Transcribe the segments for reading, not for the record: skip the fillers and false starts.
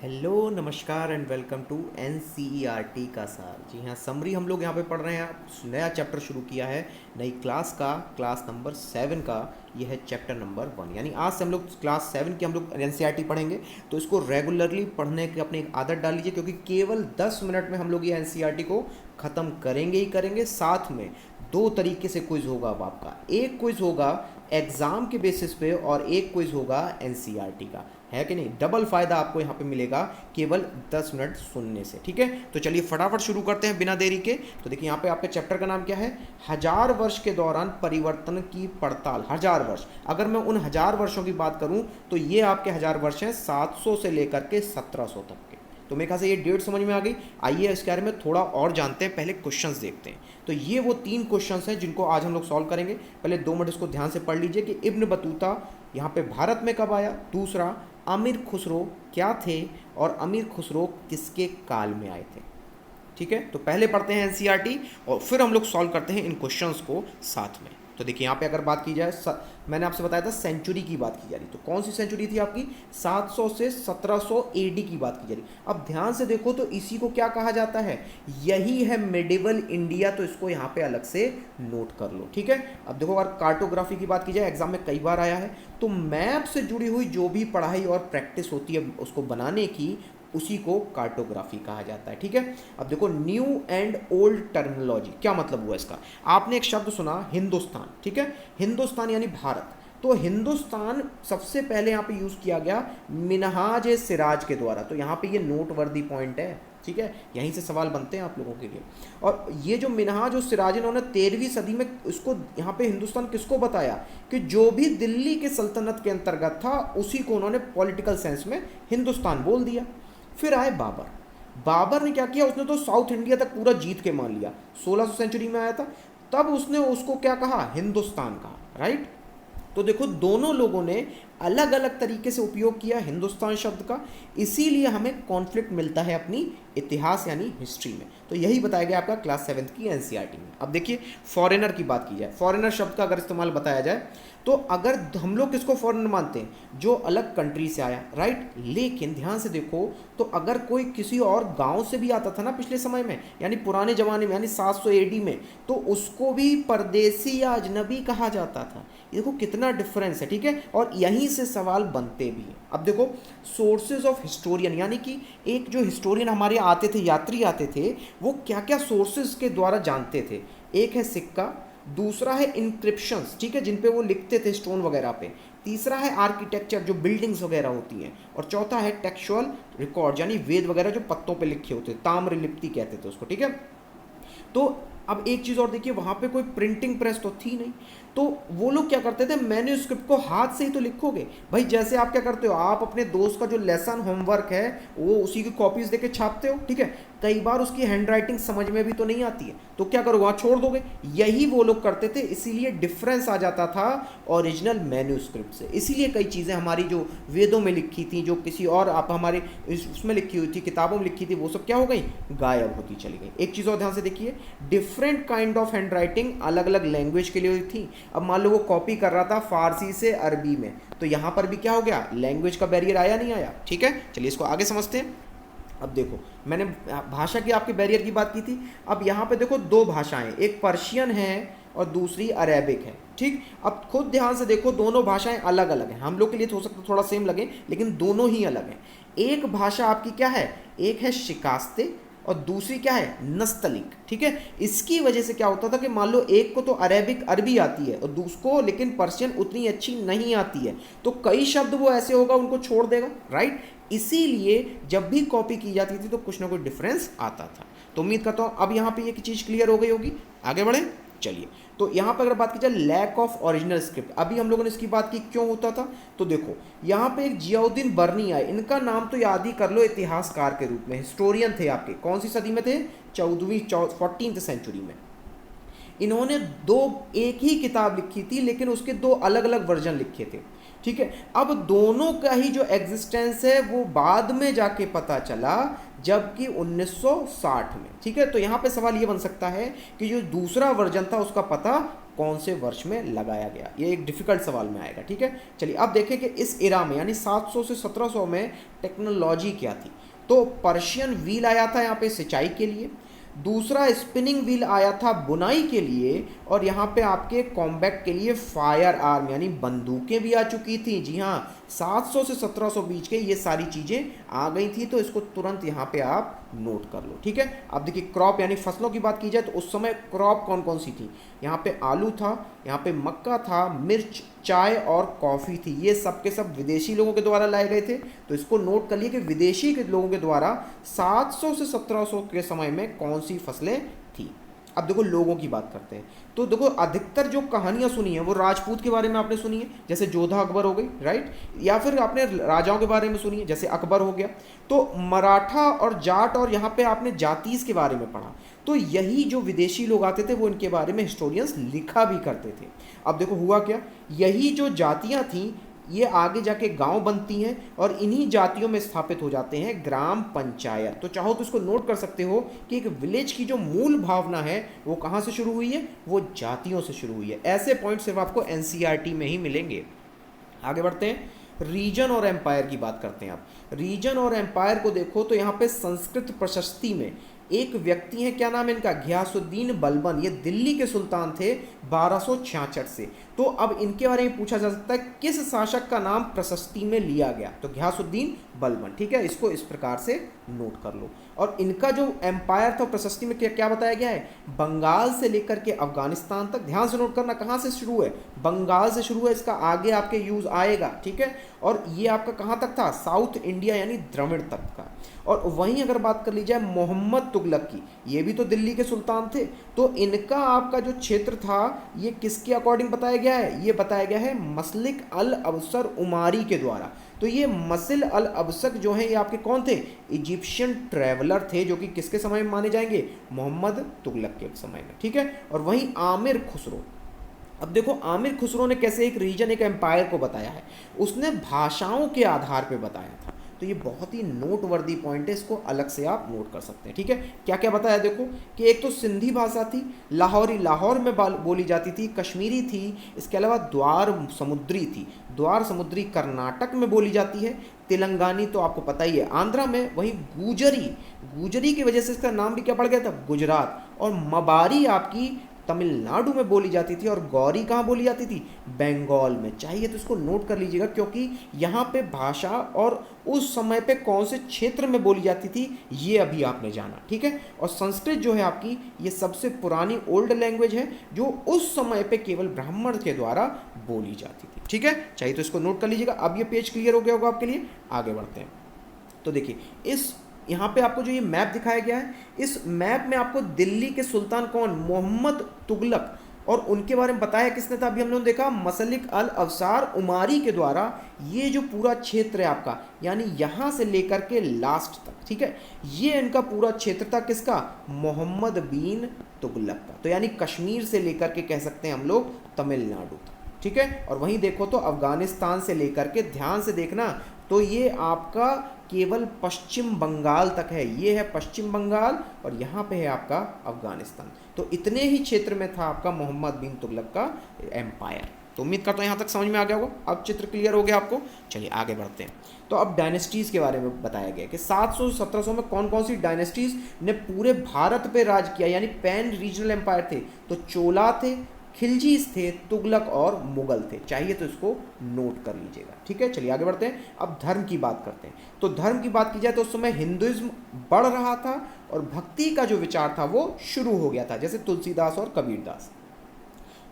Hello नमस्कार and welcome to N का सार। जी हाँ, समरी हम लोग यहाँ पे पढ़ रहे हैं। नया चैप्टर शुरू किया है, नई क्लास का, क्लास नंबर 7 का। यह है चैप्टर नंबर 1। यानी आज से हम लोग क्लास 7 की हम लोग एन पढ़ेंगे। तो इसको रेगुलरली पढ़ने की अपनी एक आदत डाल लीजिए, क्योंकि केवल 10 मिनट में हम लोग ये एन को ख़त्म करेंगे ही करेंगे। साथ में दो तरीके से क्विज होगा अब आपका। एक क्विज होगा एग्ज़ाम के बेसिस पे और एक क्विज होगा एन का, है कि नहीं। डबल फायदा आपको यहाँ पे मिलेगा केवल 10 मिनट सुनने से। ठीक है, तो चलिए फटाफट शुरू करते हैं बिना देरी के। तो देखिए यहाँ पे आपके चैप्टर का नाम क्या है, 1000 वर्ष के दौरान परिवर्तन की पड़ताल। 1000 वर्ष, अगर मैं उन 1000 वर्षों की बात करूं तो ये आपके 1000 वर्ष हैं 700 से लेकर के 1700 तक के। तो मेरे ख्याल से ये डेट समझ में आ गई। आइए इसके बारे में थोड़ा और जानते हैं, पहले क्वेश्चंस देखते हैं। तो ये वो 3 क्वेश्चंस हैं जिनको आज हम लोग सॉल्व करेंगे। पहले 2 मिनट इसको ध्यान से पढ़ लीजिए कि इब्न बतूता यहाँ पे भारत में कब आया। दूसरा, अमीर खुसरो क्या थे और अमीर खुसरो किसके काल में आए थे। ठीक है, तो पहले पढ़ते हैं एनसीईआरटी और फिर हम लोग सॉल्व करते हैं इन क्वेश्चंस को साथ में। तो देखिए यहाँ पे अगर बात की जाए, मैंने आपसे बताया था सेंचुरी की बात की जा रही। तो कौन सी सेंचुरी थी आपकी, 700 से 1700 एडी की बात की जा रही। अब ध्यान से देखो तो इसी को क्या कहा जाता है, यही है मिडिवल इंडिया। तो इसको यहाँ पे अलग से नोट कर लो। ठीक है, अब देखो अगर कार्टोग्राफी की बात की जाए, एग्जाम में कई बार आया है। तो मैप से जुड़ी हुई जो भी पढ़ाई और प्रैक्टिस होती है उसको बनाने की, उसी को कार्टोग्राफी कहा जाता है। ठीक है, अब देखो न्यू एंड ओल्ड टर्मिनोलॉजी क्या मतलब हुआ इसका। आपने एक शब्द सुना हिंदुस्तान, ठीक है, हिंदुस्तान यानी भारत। तो हिंदुस्तान सबसे पहले यहाँ पे यूज किया गया मिनहाज ए सिराज के द्वारा। तो यहाँ पे ये नोटवर्दी पॉइंट है। ठीक है, यहीं से सवाल बनते हैं आप लोगों के लिए। और ये जो मिनहाज और सिराज, इन्होंने 13वीं सदी में इसको यहाँ पे हिंदुस्तान किसको बताया कि जो भी दिल्ली के सल्तनत के अंतर्गत था उसी को उन्होंने पॉलिटिकल सेंस में हिंदुस्तान बोल दिया। फिर आए बाबर। बाबर ने क्या किया, उसने तो साउथ इंडिया तक पूरा जीत के मान लिया। 1600 सेंचुरी में आया था, तब उसने उसको क्या कहा, हिंदुस्तान कहा। राइट, तो देखो दोनों लोगों ने अलग अलग तरीके से उपयोग किया हिंदुस्तान शब्द का, इसीलिए हमें कॉन्फ्लिक्ट मिलता है अपनी इतिहास यानी हिस्ट्री में। तो यही बताया गया आपका क्लास 7 की एनसीईआरटी में। अब देखिए फॉरेनर की बात की जाए, फॉरेनर शब्द का अगर इस्तेमाल बताया जाए तो अगर हम लोग किसको फॉरेनर मानते हैं, जो अलग कंट्री से आया। राइट, लेकिन ध्यान से देखो तो अगर कोई किसी और गांव से भी आता था ना पिछले समय में, यानी पुराने जमाने में, यानी 700 एडी में, तो उसको भी परदेसी या अजनबी कहा जाता था। देखो कितना डिफरेंस है। ठीक है, और यहीं से सवाल बनते भी हैं। अब देखो सोर्सेज ऑफ हिस्टोरियन, यानी कि एक जो हिस्टोरियन हमारे आते थे, यात्री आते थे, वो क्या क्या सोर्सेज के द्वारा जानते थे। एक है सिक्का, दूसरा है इंक्रिप्शंस, ठीक है, जिन पे वो लिखते थे स्टोन वगैरह पे। तीसरा है आर्किटेक्चर, जो बिल्डिंग्स वगैरह होती हैं। और चौथा है टेक्सचुअल रिकॉर्ड, यानी वेद वगैरह जो पत्तों पे लिखे होते, ताम्रलिप्ति कहते थे उसको। ठीक है, तो अब एक चीज़ और देखिए, वहाँ पे कोई प्रिंटिंग प्रेस तो थी नहीं, तो वो लोग क्या करते थे, मैन्यूस्क्रिप्ट को हाथ से ही तो लिखोगे भाई। जैसे आप क्या करते हो, आप अपने दोस्त का जो लेसन होमवर्क है वो उसी की कॉपीज देके छापते हो। ठीक है, कई बार उसकी हैंडराइटिंग समझ में भी तो नहीं आती है, तो क्या करोगे, वहाँ छोड़ दोगे। यही वो लोग करते थे, इसीलिए डिफरेंस आ जाता था ओरिजिनल मैन्यूस्क्रिप्ट से। इसीलिए कई चीज़ें हमारी जो वेदों में लिखी थी, जो किसी और आप हमारे उसमें लिखी हुई थी, किताबों में लिखी थी, वो सब क्या हो गई, गायब होती चली गई। एक चीज़ और ध्यान से देखिए, different kind of hand writing अलग अलग लैंग्वेज के लिए हुई थी। अब मान लो वो कॉपी कर रहा था फारसी से अरबी में, तो यहाँ पर भी क्या हो गया, लैंग्वेज का बैरियर आया नहीं आया। ठीक है, चलिए इसको आगे समझते हैं। अब देखो मैंने भाषा की आपके बैरियर की बात की थी। अब यहाँ पे देखो 2 भाषाएं, एक पर्शियन है और दूसरी अरेबिक है। ठीक, अब खुद ध्यान से देखो, दोनों भाषाएं अलग अलग हैं। हम लोग के लिए हो सकता है थोड़ा सेम लगे, लेकिन दोनों ही अलग हैं। एक भाषा आपकी क्या है, एक है शिकास्ते और दूसरी क्या है, नस्तलिक। ठीक है, इसकी वजह से क्या होता था कि मान लो एक को तो अरेबिक अरबी आती है और दूसरे को लेकिन पर्शियन उतनी अच्छी नहीं आती है, तो कई शब्द वो ऐसे होगा उनको छोड़ देगा। राइट, इसीलिए जब भी कॉपी की जाती थी तो कुछ ना कुछ डिफरेंस आता था। तो उम्मीद करता हूँ अब यहाँ पे ये चीज़ क्लियर हो गई होगी। आगे बढ़े, चलिए। तो यहाँ पर अगर बात की जाए लैक ऑफ ओरिजिनल स्क्रिप्ट, अभी हम लोगों ने इसकी बात की क्यों होता था, तो देखो यहाँ पे एक जियाउद्दीन बर्नी आए, इनका नाम तो याद ही कर लो, इतिहासकार के रूप में हिस्टोरियन थे आपके। कौन सी सदी में थे, 14वीं सेंचुरी में। इन्होंने एक ही किताब लिखी थी, लेकिन उसके 2 अलग अलग वर्जन लिखे थे। ठीक है, अब दोनों का ही जो एग्जिस्टेंस है वो बाद में जाके पता चला, जबकि 1960 में। ठीक है, तो यहाँ पे सवाल ये बन सकता है कि जो दूसरा वर्जन था उसका पता कौन से वर्ष में लगाया गया? ये एक डिफिकल्ट सवाल में आएगा, ठीक है। चलिए अब देखें कि इस एरा में यानी 700 से 1700 में टेक्नोलॉजी क्या थी। तो पर्शियन व्हील आया था यहाँ पे सिंचाई के लिए, दूसरा स्पिनिंग व्हील आया था बुनाई के लिए, और यहाँ पे आपके कॉम्बैट के लिए फायर आर्म यानी बंदूकें भी आ चुकी थी। जी हाँ, 700 से 1700 बीच के ये सारी चीज़ें आ गई थी, तो इसको तुरंत यहाँ पे आप नोट कर लो, ठीक है। अब देखिए क्रॉप यानी फसलों की बात की जाए तो उस समय क्रॉप कौन कौन सी थी? यहाँ पे आलू था, यहाँ पे मक्का था, मिर्च, चाय और कॉफ़ी थी। ये सब के सब विदेशी लोगों के द्वारा लाए गए थे, तो इसको नोट कर लिए कि विदेशी के लोगों के द्वारा 700 से 1700 के समय में कौन सी फसलें थी। अब देखो लोगों की बात करते हैं, तो देखो अधिकतर जो कहानियाँ सुनी हैं वो राजपूत के बारे में आपने सुनी है, जैसे जोधा अकबर हो गई, राइट, या फिर आपने राजाओं के बारे में सुनी है, जैसे अकबर हो गया। तो मराठा और जाट और यहाँ पे आपने जातीस के बारे में पढ़ा, तो यही जो विदेशी लोग आते थे वो इनके बारे में हिस्टोरियंस लिखा भी करते थे। अब देखो हुआ क्या, यही जो जातियाँ थीं ये आगे जाके गांव बनती हैं और इन्हीं जातियों में स्थापित हो जाते हैं ग्राम पंचायत। तो चाहो तो इसको नोट कर सकते हो कि एक विलेज की जो मूल भावना है वो कहाँ से शुरू हुई है? वो जातियों से शुरू हुई है। ऐसे पॉइंट सिर्फ आपको एनसीईआरटी में ही मिलेंगे। आगे बढ़ते हैं, रीजन और एम्पायर की बात करते हैं। आप रीजन और एम्पायर को देखो तो यहाँ पे संस्कृत प्रशस्ति में एक व्यक्ति है, क्या नाम है इनका? घियासुद्दीन बलबन। ये दिल्ली के सुल्तान थे 1266 से। तो अब इनके बारे में पूछा जा सकता है किस शासक का नाम प्रशस्ति में लिया गया? तो घियासुद्दीन बलबन, ठीक है, इसको इस प्रकार से नोट कर लो। और इनका जो एम्पायर था प्रशस्ति में क्या बताया गया है? बंगाल से लेकर के अफगानिस्तान तक। ध्यान से नोट करना, कहाँ से शुरू है? बंगाल से शुरू है, इसका आगे आपके यूज आएगा, ठीक है। और ये आपका कहाँ तक था? साउथ इंडिया यानी द्रविड़ तक का। और वहीं अगर बात कर ली जाए मोहम्मद तुगलक की, ये भी तो दिल्ली के सुल्तान थे, तो इनका आपका जो क्षेत्र था ये किसके अकॉर्डिंग बताया गया है? ये बताया गया है मसलिक अल अबसर उमारी के द्वारा। तो ये मसिल अल अबसक जो है ये आपके कौन थे? इजिप्शियन ट्रैवलर थे, जो कि किसके समय में माने जाएंगे? मोहम्मद तुगलक के समय में, ठीक है। और वहीं आमिर खुसरो, अब देखो आमिर खुसरो ने कैसे एक रीजन, एक एम्पायर को बताया है, उसने भाषाओं के आधार पे बताया था। तो ये बहुत ही नोटवर्दी पॉइंट है, इसको अलग से आप नोट कर सकते हैं, ठीक है। क्या क्या बताया देखो कि एक तो सिंधी भाषा थी, लाहौरी लाहौर में बोली जाती थी, कश्मीरी थी, इसके अलावा द्वार समुद्री थी, द्वार समुद्री कर्नाटक में बोली जाती है, तेलंगानी तो आपको पता ही है आंध्रा में, वहीं गुजरी, गुजरी की वजह से इसका नाम भी क्या पड़ गया था? गुजरात, और मबारी आपकी तमिलनाडु में बोली जाती थी, और गौरी कहाँ बोली जाती थी? बंगाल में। चाहिए तो इसको नोट कर लीजिएगा, क्योंकि यहाँ पे भाषा और उस समय पे कौन से क्षेत्र में बोली जाती थी ये अभी आपने जाना, ठीक है। और संस्कृत जो है आपकी ये सबसे पुरानी ओल्ड लैंग्वेज है जो उस समय पे केवल ब्राह्मण के द्वारा बोली जाती थी, ठीक है। चाहिए तो इसको नोट कर लीजिएगा। अब ये पेज क्लियर हो गया होगा आपके लिए। आगे बढ़ते हैं, तो देखिए इस यहाँ पे आपको जो ये मैप दिखाया गया है, इस मैप में आपको दिल्ली के सुल्तान कौन? मोहम्मद तुगलक, और उनके बारे में बताया किसने था? अभी हम लोगों ने देखा मसलिक अल अवसार उमारी के द्वारा। ये जो पूरा क्षेत्र है आपका, यानी यहाँ से लेकर के लास्ट तक, ठीक है, ये इनका पूरा क्षेत्र था किसका? मोहम्मद बिन तुगलक का। तो यानी कश्मीर से लेकर के कह सकते हैं हम लोग तमिलनाडु तक, ठीक है। और वहीं देखो तो अफगानिस्तान से लेकर के, ध्यान से देखना, तो ये आपका केवल पश्चिम बंगाल तक है। ये है पश्चिम बंगाल और यहाँ पे है आपका अफगानिस्तान। तो इतने ही क्षेत्र में था आपका मोहम्मद बिन तुगलक का एम्पायर। तो उम्मीद करता हूँ यहाँ तक समझ में आ गया होगा। अब चित्र क्लियर हो गया आपको। चलिए आगे बढ़ते हैं। तो अब डायनेस्टीज़ के बारे में बताया गया कि 700 से 1700 में कौन कौन सी डायनेस्टीज़ ने पूरे भारत पे राज किया, यानी पैन रीजनल एम्पायर थे। तो चोला थे, खिलजीज थे, तुगलक और मुगल थे। चाहिए तो इसको नोट कर लीजिएगा, ठीक है। चलिए आगे बढ़ते हैं। अब धर्म की बात करते हैं। तो धर्म की बात की जाए तो उस समय हिंदुइज्म बढ़ रहा था और भक्ति का जो विचार था वो शुरू हो गया था, जैसे तुलसीदास और कबीरदास।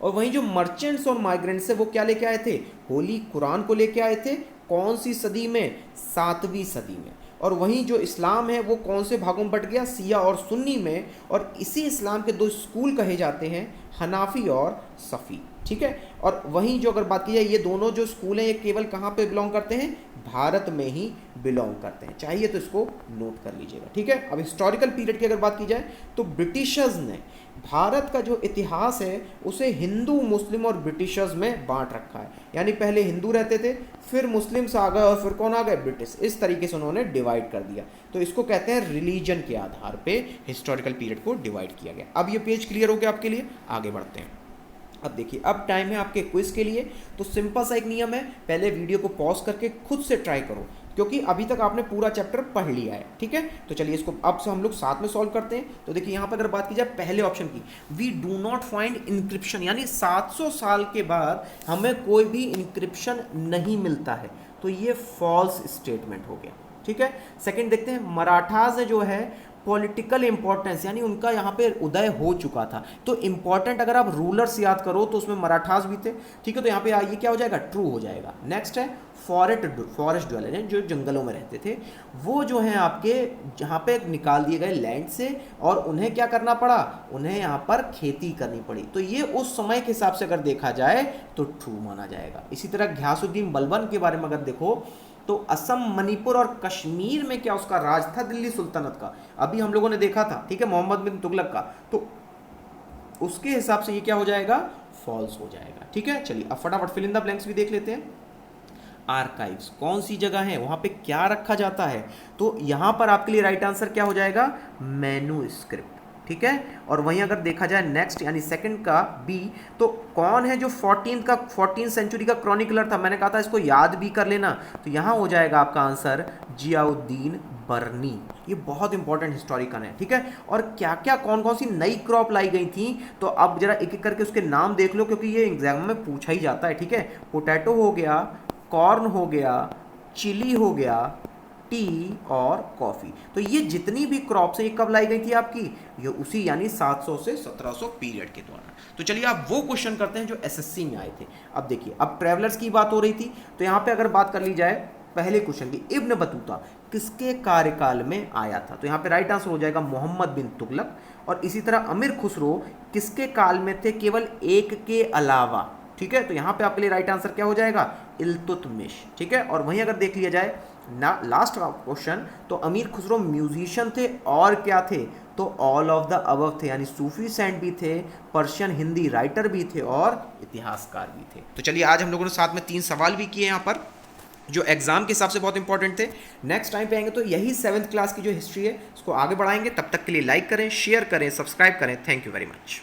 और वहीं जो मर्चेंट्स और माइग्रेंट्स है वो क्या लेके आए थे? होली कुरान को लेके आए थे। कौन सी सदी में? 7वीं सदी में। और वहीं जो इस्लाम है वो कौन से भागों में बट गया? सिया और सुन्नी में। और इसी इस्लाम के दो स्कूल कहे जाते हैं, हनाफी और सफ़ी, ठीक है। और वहीं जो अगर बात की जाए, ये दोनों जो स्कूल हैं ये केवल कहाँ पे बिलोंग करते हैं? भारत में ही बिलोंग करते हैं। चाहिए तो इसको नोट कर लीजिएगा, ठीक है। अब हिस्टोरिकल पीरियड की अगर बात की जाए तो ब्रिटिशर्स ने भारत का जो इतिहास है उसे हिंदू, मुस्लिम और ब्रिटिशर्स में बांट रखा है। यानी पहले हिंदू रहते थे, फिर मुस्लिम्स आ गए और फिर कौन आ गए? ब्रिटिश। इस तरीके से उन्होंने डिवाइड कर दिया। तो इसको कहते हैं रिलीजन के आधार पे हिस्टोरिकल पीरियड को डिवाइड किया गया। अब ये पेज क्लियर हो गया आपके लिए। आगे बढ़ते हैं। अब देखिए, अब टाइम है आपके क्विज के लिए। तो सिंपल सा एक नियम है, पहले वीडियो को पॉज करके खुद से ट्राई करो, क्योंकि अभी तक आपने पूरा चैप्टर पढ़ लिया है, ठीक है। तो चलिए इसको अब से हम लोग साथ में सॉल्व करते हैं। तो देखिए यहाँ पर अगर बात की जाए पहले ऑप्शन की, we do not find encryption, यानी 700 साल के बाद हमें कोई भी इंक्रिप्शन नहीं मिलता है, तो ये फॉल्स स्टेटमेंट हो गया, ठीक है। सेकंड देखते हैं, मराठाज जो है पॉलिटिकल इंपॉर्टेंस, यानी उनका यहाँ पे उदय हो चुका था। तो इंपॉर्टेंट अगर आप रूलर्स याद करो तो उसमें मराठास भी थे, ठीक है। तो यहाँ पे ये क्या हो जाएगा, ट्रू हो जाएगा। नेक्स्ट है फॉरेस्ट ड्वेलर, जो जंगलों में रहते थे, वो जो है आपके जहाँ पे निकाल दिए गए लैंड से, और उन्हें क्या करना पड़ा, उन्हें यहाँ पर खेती करनी पड़ी। तो ये उस समय के हिसाब से अगर देखा जाए तो ट्रू माना जाएगा। इसी तरह घियासुद्दीन बलबन के बारे में अगर देखो तो असम, मणिपुर और कश्मीर में क्या उसका राज था, दिल्ली सुल्तनत का। अभी हम लोगों ने देखा था, ठीक है, मोहम्मद बिन तुगलक का। तो उसके हिसाब से ये क्या हो जाएगा, फॉल्स हो जाएगा, ठीक है। चलिए अब फटाफट फिल इन द ब्लैंक्स भी देख लेते हैं। आर्काइव्स कौन सी जगह है, वहां पे क्या रखा जाता है, तो यहां पर आपके लिए राइट आंसर क्या हो जाएगा, मैन्युस्क्रिप्ट, ठीक है। और वहीं अगर देखा जाए नेक्स्ट यानी सेकंड का बी, तो कौन है जो 14 सेंचुरी का क्रॉनिकलर था, मैंने कहा था इसको याद भी कर लेना। तो यहां हो जाएगा आपका आंसर जियाउद्दीन बर्नी। ये बहुत इंपॉर्टेंट हिस्टोरिकन है, ठीक है। और क्या क्या कौन कौन सी नई क्रॉप लाई गई थी, तो अब जरा एक एक करके उसके नाम देख लो, क्योंकि ये एग्जाम में पूछा ही जाता है, ठीक है। पोटैटो हो गया, कॉर्न हो गया, चिली हो गया, टी और कॉफ़ी। तो ये जितनी भी क्रॉप्स हैं ये कब लाई गई थी आपकी, ये उसी यानी 700 से 1700 पीरियड के दौरान। तो चलिए आप वो क्वेश्चन करते हैं जो एसएससी में आए थे। अब देखिए, अब ट्रैवलर्स की बात हो रही थी, तो यहाँ पे अगर बात कर ली जाए पहले क्वेश्चन की, इब्न बतूता किसके कार्यकाल में आया था, तो यहाँ पे राइट आंसर हो जाएगा मोहम्मद बिन तुगलक। और इसी तरह अमीर खुसरो किसके काल में थे, केवल एक के अलावा, ठीक है। तो यहाँ पे आपके लिए राइट आंसर क्या हो जाएगा, इल्तुतमिश, ठीक है। और वहीं अगर देख लिया जाए ना लास्ट क्वेश्चन, तो अमीर खुसरो म्यूजिशियन थे और क्या थे, तो ऑल ऑफ द अबव थे, यानी सूफी सेंट भी थे, पर्शियन हिंदी राइटर भी थे और इतिहासकार भी थे। तो चलिए आज हम लोगों ने साथ में 3 सवाल भी किए यहाँ पर, जो एग्जाम के हिसाब से बहुत इंपॉर्टेंट थे। नेक्स्ट टाइम पे आएंगे तो यही 7th क्लास की जो हिस्ट्री है उसको आगे बढ़ाएंगे। तब तक के लिए लाइक करें, शेयर करें, सब्सक्राइब करें। Thank you very much.